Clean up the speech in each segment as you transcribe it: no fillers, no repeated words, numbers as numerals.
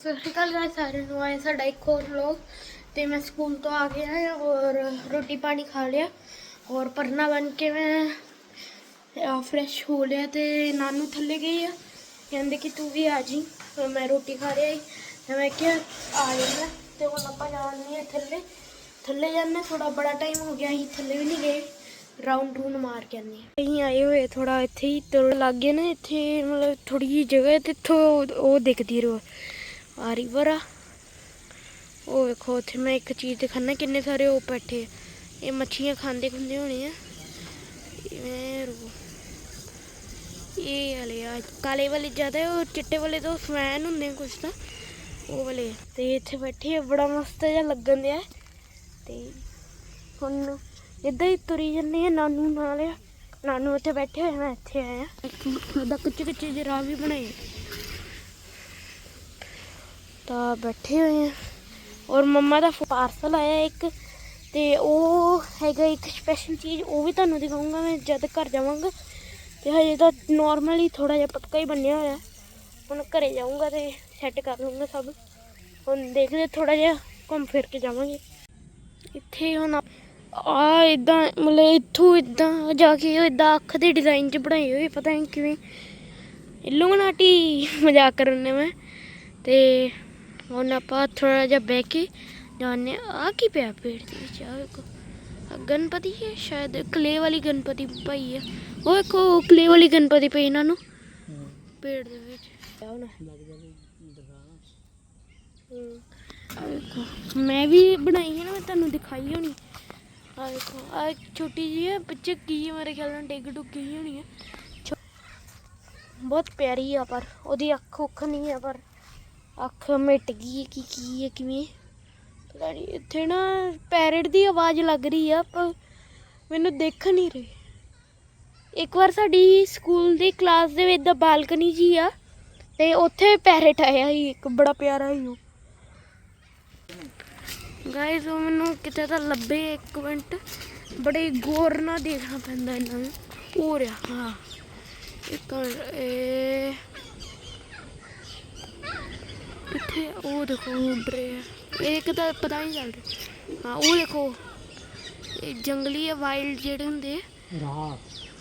ਸਤਿ ਸ਼੍ਰੀ ਅਕਾਲ ਗਾਇਸ ਸਾਰਿਆਂ ਨੂੰ ਆਏ ਸਾਡਾ ਇੱਕ ਹੋਰ ਵਲੋਗ ਤੇ मैं स्कूल तो आ गया है और रोटी पानी खा लिया और पढ़ना बन के मैं फ्रेश हो लिया तो नानू थले गई है कहते कि तू भी आ जी तो मैं रोटी खा रहा तो मैं क्या आ जाना तो हम आप जाने हैं थले थले जाने थोड़ा बड़ा टाइम हो गया अं थले भी नहीं गए राउंड रूंड मार के आने अं आए हुए थोड़ा इत्थे ही तुर लग गए ना इत्थे मतलब थोड़ी जी जगह तो इत्थों वो दिखती रहो आ रिवर आ वो देखो उत्थे मैं एक चीज़ दिखाना किन्ने सारे वो बैठे ये मच्छियाँ खाते खुंदे होने ये वाले काले वाले ज़्यादा और चिट्टे वाले तो फैन होंगे कुछ तो वो वाले तो इत्थे बैठे बड़ा मस्त जहा लगन दिया तो हुण इदा ही तुरी जन्ने नानू नाल नानू उत्थे बैठे हुए मैं इत्थे आया कच्चे कच्चे जे राह भी बनाए तो बैठे हुए हैं और मम्मा का पार्सल आया एक तो वो है एक स्पैशल चीज़ वो भी तुहानू दिखाऊंगा मैं जब घर जावांगा तो हजे तो नॉर्मल ही थोड़ा जिहा पक्का ही बनया होया हुण घरे जाऊँगा तो सैट कर लूँगा सब हुण देखदे थोड़ा जिहा घूम फिर के जावांगे इत्थे हुण आ इदां मतलब इत्थों इदां जाके इदां अख दे डिजाइन च बनाए हुए पता नहीं किवें इल्लूमिनाटी मजाक करने मैं तो हुण आपां थोड़ा जिहा बह के जाने आ की पिया पेड़ दे विच आ देखो गणपति है शायद क्ले वाली गणपति पाई है वो देखो क्ले वाली गणपति पई इन्हां पेड़ दे विच देखो मैं भी बनाई है ना मैं तुहानू दिखाई होनी आ देखो आ छोटी जी है पिछे की मेरे ख्याल नाल डिग डुग गई होनी है बहुत प्यारी है पर ओदी अख उख नहीं है पर अख मिट गई है कि है किवें पता नहीं इत्थे ना पैरट की आवाज़ लग रही है पर मैनू देख नहीं रही एक बार साडी स्कूल दी क्लास दे विच बालकनी जी आ ते उत्थे पैरट आया ही एक बड़ा प्यारा ही वो गाइस वो मैनू किते तो लभे एक मिनट बड़े गौर नाल देखना पैंदा इन्हां नूं हो रहा हाँ एक किथे वो देखो उड़ रहे हैं एक तो पता नहीं चल रहा हाँ वो देखो जंगली है वाइल्ड जेडे होंदे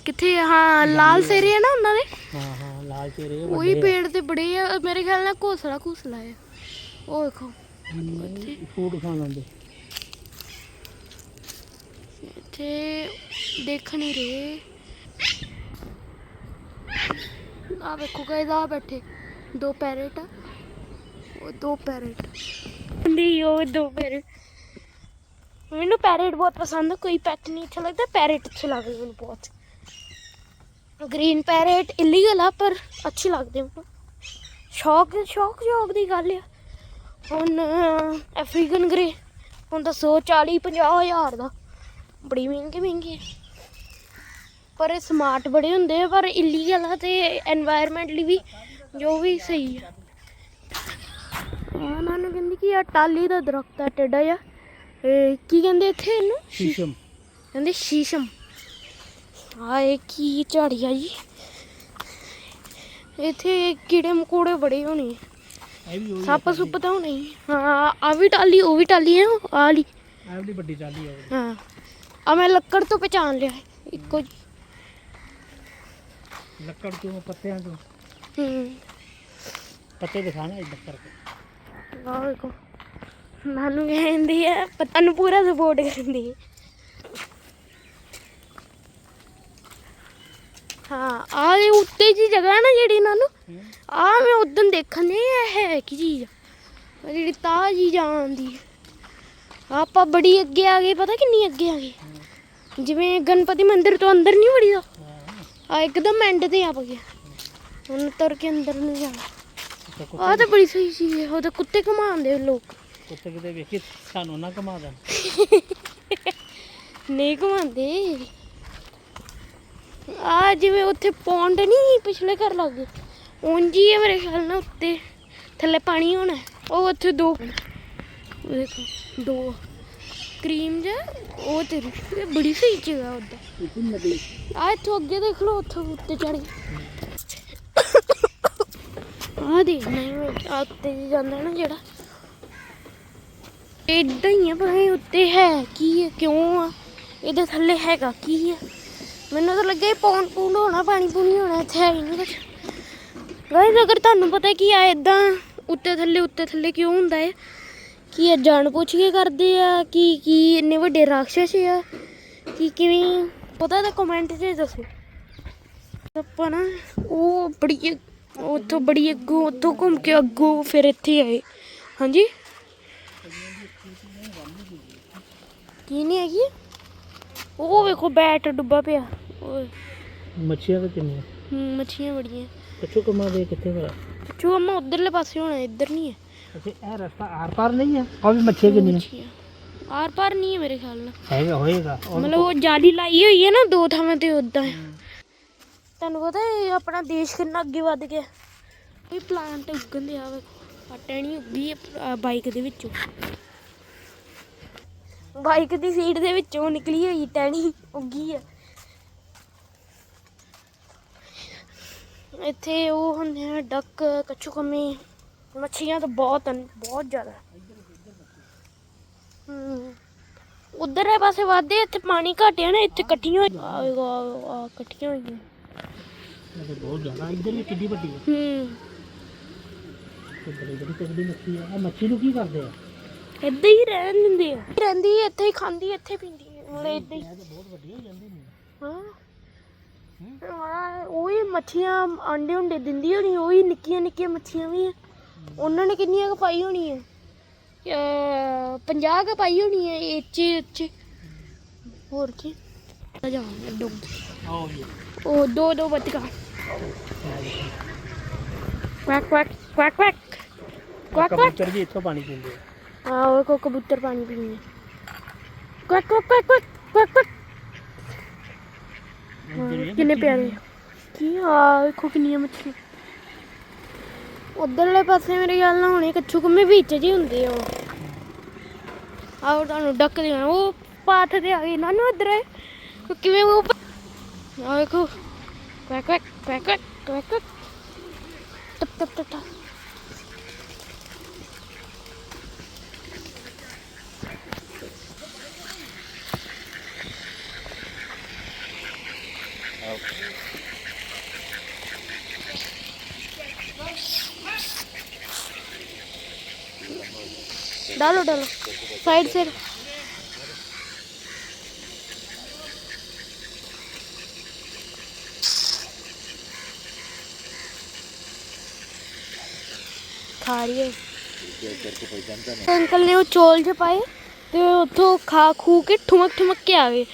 किथे हाँ लाल सेरे है ना उन्होंने हाँ हाँ लाल सेरे वही पेड़ ते बड़े है मेरे ख्याल नाल घोसला है वो देखो फूड खान आंदे इत्थे देख नहीं रहे आ देखो गाइस आ बैठे दो पैरेट वो दो पैरेट दो पैरेट मैनू पैरेट बहुत पसंद है कोई पैट नहीं अच्छा लगता पैरेट अच्छे लगते मैनू बहुत ग्रीन पैरेट इलीगल है पर अच्छी लगती मैनू शौक की गल है हुण अफ्रीकन ग्रे हुण तो 140-50 हज़ार का बड़ी महंगे पर स्मार्ट बड़े होंगे पर इलीगल है तो एनवायरनमेंटली भी जो भी सही है नानू कहती कि यार टाली का दरख्त है टेढ़ा जा की कहते इत्थे इनू शीशम कहते शीशम हाँ ये की झाड़ी आ जी इत्थे कीड़े मकोड़े बड़े होने सप्प सुप्प तो होने हाँ आ भी टाली वो भी टाली है आली बड़ी टाली है हाँ आ मैं लक्कड़ तो पहचान लिया इको जी लक्कड़ तो पत्तियां तो पत्ते दिखाना लक्कड़ के देखो नानू कहती है पता पूरा सपोर्ट करती है हाँ आ उत्ते जी जगह है ना जी नानू आ मैं उदन देखने है कि चीज़ जी ताज़ जी जाती आप बड़ी अगे आ गए पता किन्नी अगे आ गए जिमें गणपति मंदिर तो अंदर नहीं बड़ी दा एकदम एंड ते आप गया हम तुर के अंदर नहीं जाना आ तो बड़ी सही चीज़ है वो तो कुत्ते घुमाते लोग कुत्ते किते वेखी सानू ना घुमा देन नहीं घुमाते आ जिवें उत्थे पौंड नहीं पिछले घर लगे उंज ही है मेरे ख्याल ना उत्ते थल्ले पानी होना वो उत्थे दो देखो दो क्रीम जा वो तेरी बड़ी सही जगह उधर आ इत्थों अगे देख लो उत्थे उत्ते चढ़ ਆ ਦੇਖਣਾ ਆ ਉੱਤੇ ਜਾਂਦਾ ਨਾ ਜਿਹੜਾ ਇਦਾਂ ਹੀ ਆ, ਪਰ ਉੱਤੇ ਹੈ ਕੀ ਹੈ, ਕਿਉਂ ਆ ਇਹਦੇ ਥੱਲੇ ਹੈਗਾ ਕੀ ਆ। ਮੈਨੂੰ ਤਾਂ ਲੱਗਾ ਪੌਂਡ ਪੂੰਡ ਹੋਣਾ, ਪਾਣੀ ਪੂਣੀ ਹੋਣਾ, ਇੱਥੇ ਹੈ ਹੀ ਨਹੀਂ ਕੁਛ। ਗਾਇਸ ਅਗਰ ਤੁਹਾਨੂੰ ਪਤਾ ਕੀ ਆ ਇੱਦਾਂ ਉੱਤੇ ਥੱਲੇ ਕਿਉਂ ਹੁੰਦਾ ਹੈ, ਕੀ ਇਹ ਜਾਣ ਪੁੱਛ ਕੇ ਕਰਦੇ ਆ, ਕੀ ਇੰਨੇ ਵੱਡੇ ਰਾਖਸ਼ ਆ, ਕਿਵੇਂ ਪਤਾ ਤਾਂ ਕਮੈਂਟ 'ਚ ਦੱਸੋ। ਆਪਾਂ ਨਾ ਉਹ ਬੜੀ ਅੱਗੋਂ ਉੱਥੋਂ ਘੁੰਮ ਕੇ ਅੱਗੋਂ ਫਿਰ ਇੱਥੇ ਆਏ। ਹਾਂਜੀ ਕੀ ਨਹੀਂ ਹੈਗੀ, ਉਹ ਵੇਖੋ ਬੈਟ ਡੁੱਬਾ ਪਿਆ। ਮੱਛੀਆਂ ਤਾਂ ਕਿੰਨੀਆਂ ਮੱਛੀਆਂ ਬੜੀਆਂ। ਕੱਚੂ ਕੰਮਾ ਦੇ ਕਿੱਥੇ ਹੋਇਆ? ਕੱਚੂ ਕੰਮਾ ਉਧਰਲੇ ਪਾਸੇ ਹੋਣਾ, ਇੱਧਰ ਨਹੀਂ ਹੈ। ਅੱਛਾ ਇਹ ਰਸਤਾ ਆਰ ਪਾਰ ਨਹੀਂ ਹੈ? ਉਹ ਵੀ ਮੱਛੀਆਂ ਕਿੰਨੀਆਂ ਆਰ ਪਾਰ ਨਹੀਂ ਹੈ ਮੇਰੇ ਖਿਆਲ ਨਾਲ, ਹੈਗਾ ਹੋਏਗਾ। ਮਤਲਬ ਉਹ ਜਾਲੀ ਲਾਈ ਹੋਈ ਹੈ ਨਾ ਦੋ ਥਾਵਾਂ ਤੇ ਉਦਾਂ ਹੈ। ਤੁਹਾਨੂੰ ਪਤਾ ਇਹ ਆਪਣਾ ਦੇਸ਼ ਕਿੰਨਾ ਅੱਗੇ ਵੱਧ ਗਿਆ। ਇਹ ਪਲਾਂਟ ਉੱਗਣ ਦੇ ਆ ਵੇਖੋ, ਟਹਿਣੀ ਉੱਗੀ ਹੈ ਬਾਈਕ ਦੇ ਵਿੱਚੋਂ, ਬਾਈਕ ਦੀ ਸੀਟ ਦੇ ਵਿੱਚੋਂ ਨਿਕਲੀ ਹੋਈ ਟਹਿਣੀ ਉੱਗੀ ਹੈ। ਇੱਥੇ ਉਹ ਹੁੰਦੇ ਆ ਡੱਕ, ਕੱਛੂ ਕੰਮੇ, ਮੱਛੀਆਂ ਤਾਂ ਬਹੁਤ ਹਨ, ਬਹੁਤ ਜ਼ਿਆਦਾ। ਉਧਰ ਪਾਸੇ ਵੱਧਦੇ, ਇੱਥੇ ਪਾਣੀ ਘੱਟ ਆ ਨਾ, ਇੱਥੇ ਇਕੱਠੀਆਂ ਇਕੱਠੀਆਂ ਹੋਈਆਂ ਬਹੁਤ ਜ਼ਿਆਦਾ। ਇੱਧਰ ਵੀ ਕਿੱਡੀ ਵੱਡੀ ਹੈ। ਬੜੀ ਤਗੜੀ ਮੱਛੀ ਆ। ਮੱਛੀ ਨੂੰ ਕੀ ਕਰਦੇ ਆ? ਏਦਾਂ ਹੀ ਰਹਿਣ ਦਿੰਦੇ ਆ, ਰਹਿੰਦੀ ਇੱਥੇ ਹੀ ਖਾਂਦੀ, ਇੱਥੇ ਪੀਂਦੀ, ਮਤਲਬ ਏਦਾਂ ਹੀ। ਬਹੁਤ ਵੱਡੀ ਹੋ ਜਾਂਦੀ ਨਹੀਂ। ਹਾਂ ਉਹੀ ਮੱਛੀਆਂ ਆਂਡੇ ਹੁੰਡੇ ਦਿੰਦੀ ਹੋਣੀ, ਉਹੀ ਨਿੱਕੀਆਂ ਨਿੱਕੀਆਂ ਮੱਛੀਆਂ ਵੀ ਆ। ਉਹਨਾਂ ਨੇ ਕਿੰਨੀਆਂ ਕੁ ਪਾਈ ਹੋਣੀ ਹੈ, 50 ਕੁ ਪਾਈ ਹੋਣੀ ਹੈ ਇੱਥੇ। ਹੋਰ ਕੀ ਉਹ ਦੋ ਬੱਤਕਾਂ ਕੁਐਕ ਕੁਐਕ ਕੁਐਕ ਕੁਐਕ ਕੁਐਕ ਕਬੂਤਰ ਵੀ ਇੱਥੋਂ ਪਾਣੀ ਪੀਂਦੇ ਆ। ਹਾਂ ਉਹ ਕਬੂਤਰ ਪਾਣੀ ਪੀਂਦੇ ਕੁਐਕ ਕੁਐਕ ਕੁਐਕ ਕੁਐਕ ਕੁਐਕ। ਕਿੰਨੇ ਪਿਆਰੇ ਕੀ ਆ, ਵੇਖੋ ਕਿੰਨੀਆਂ ਮੱਛੀਆਂ। ਉਧਰਲੇ ਪਾਸੇ ਮੇਰੇ ਖਿਆਲ ਨਾਲ ਹੋਣੇ ਕੱਛੂ ਕੰਮੇ ਵਿੱਚ ਜੀ ਹੁੰਦੇ ਆ। ਆਓ ਤੁਹਾਨੂੰ ਡੱਕ ਦੇ ਉਹ ਪਾਥ ਤੇ ਆ ਗਏ ਨਾ ਨੂੰ ਇੱਧਰ ਕਿਵੇਂ ਉਹ ਆ ਵੇਖੋ ਕੁਐਕ ਕੁਐਕ ਕੁਐਕ ਕੁਐਕ ਕੁਐਕ ਕੁਐਕ ਟਪ ਟਪ ਟਪ ਟਪ। डालो डालो साइड से। खा रही है अंकल ने वो चौल च पाए ते उत्थों खा खू के ठुमक ठुमक के आ गए।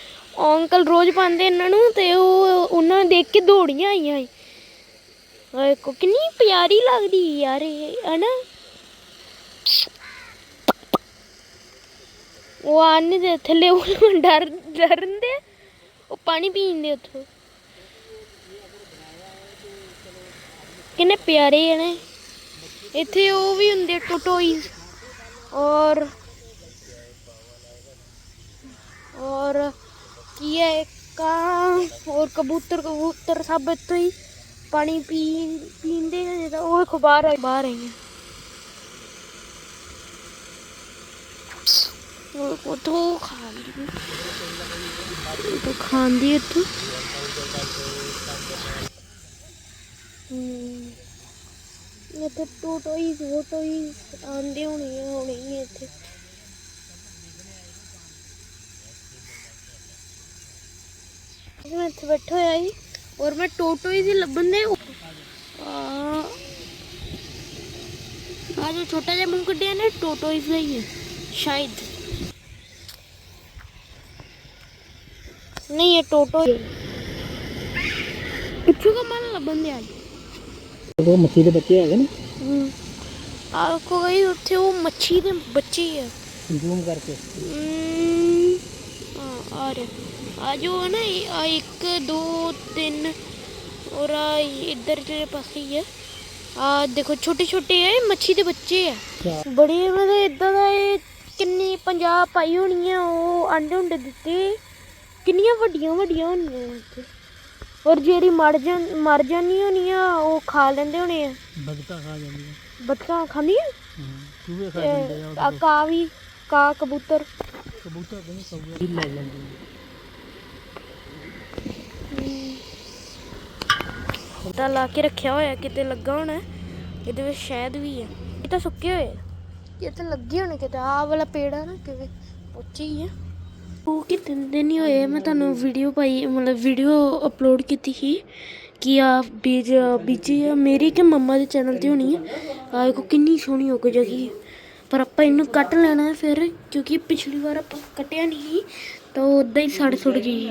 अंकल रोज पाते इन्हों ते उन्होंने देख के दौड़ियां आई किन्नी प्यारी लगदी यार है ना। वो आने दे थले डरते वो पानी पींदे उथों किन्ने प्यारे है ने। इत्थे वो भी हुंदे टोटोइज और की है कां और कबूतर सब इत्थों ही पानी पींदे हैं। वो देखो बाहर आई हैं तो खांदी इत्थों। इत्थे टोटोइज वोटोइज आंदे होने इत्थे। मैं इत्थे बैठा होया ही और मैं टोटोइज ही लब्भन दे जो छोटा जिहा मुंह कड्डिया ने टोटोइज का ही है शायद, नहीं है टोटो किच्छू का मन लबन दे आज वो मच्छी के बच्चे है ना। आपको गई उत्थे वो मच्छी के बच्चे ही है जूम करके आ रहे आज वो है ना 1 2 3 और इधर के पास ही है। देखो छोटे छोटे है मच्छी के बच्चे है बड़े मतलब इदा का किन्नी 50 पाई होनी है। वो अंडे उंडे दिते किन्नियां वड्डियां होनियां ਔਰ ਜਿਹੜੀ ਮਰ ਜਾਂਦੀ ਹੋਣੀ ਆ ਉਹ ਖਾ ਲੈਂਦੇ ਹੋਣੇ ਆ। ਬਦਕਾ ਖਾ ਜਾਂਦੀ ਆ। ਬੱਤਖਾਂ ਖਾਂਦੀਆਂ? ਚੂਹੇ ਖਾ ਜਾਂਦੇ ਆ। ਕਾ ਕਬੂਤਰ ਕਬੂਤਰ ਨਹੀਂ ਕਬੂਤਰ ਲੈ ਲੈਂਦੇ ਤਾਂ ਲਾ ਕੇ ਰੱਖਿਆ ਹੋਇਆ, ਕਿਤੇ ਲੱਗਾ ਹੋਣਾ ਇਹਦੇ ਵਿੱਚ ਸ਼ਾਇਦ ਵੀ ਆ। ਇਹ ਤਾਂ ਸੁੱਕੇ ਹੋਏ ਆ, ਇਹ ਤਾਂ ਲੱਗੇ ਹੋਣੇ ਕਿਤੇ। ਆਹ ਵਾਲਾ ਪੇੜ ਆ ਨਾ ਕਿਵੇਂ ਪੋਚੇ ਹੀ ਆ। ਉਹ ਕਿ 3 ਦਿਨ ਹੀ ਹੋਏ ਮੈਂ ਤੁਹਾਨੂੰ ਵੀਡੀਓ ਪਾਈ, ਮਤਲਬ ਵੀਡੀਓ ਅਪਲੋਡ ਕੀਤੀ ਸੀ ਕਿ ਆ ਬੀਜੀ ਆ ਮੇਰੀ ਕਿ ਮੰਮਾ ਦੇ ਚੈਨਲ ਤੇ ਹੋਣੀ ਆ। ਆ ਦੇਖੋ ਕਿੰਨੀ ਸੋਹਣੀ ਉੱਗ ਜਾਗੀ, ਪਰ ਆਪਾਂ ਇਹਨੂੰ ਕੱਟ ਲੈਣਾ ਫਿਰ, ਕਿਉਂਕਿ ਪਿਛਲੀ ਵਾਰ ਆਪਾਂ ਕੱਟਿਆ ਨਹੀਂ ਤਾਂ ਉਹ ਉੱਦਾਂ ਹੀ ਸੜ ਸੁੜ ਗਈ।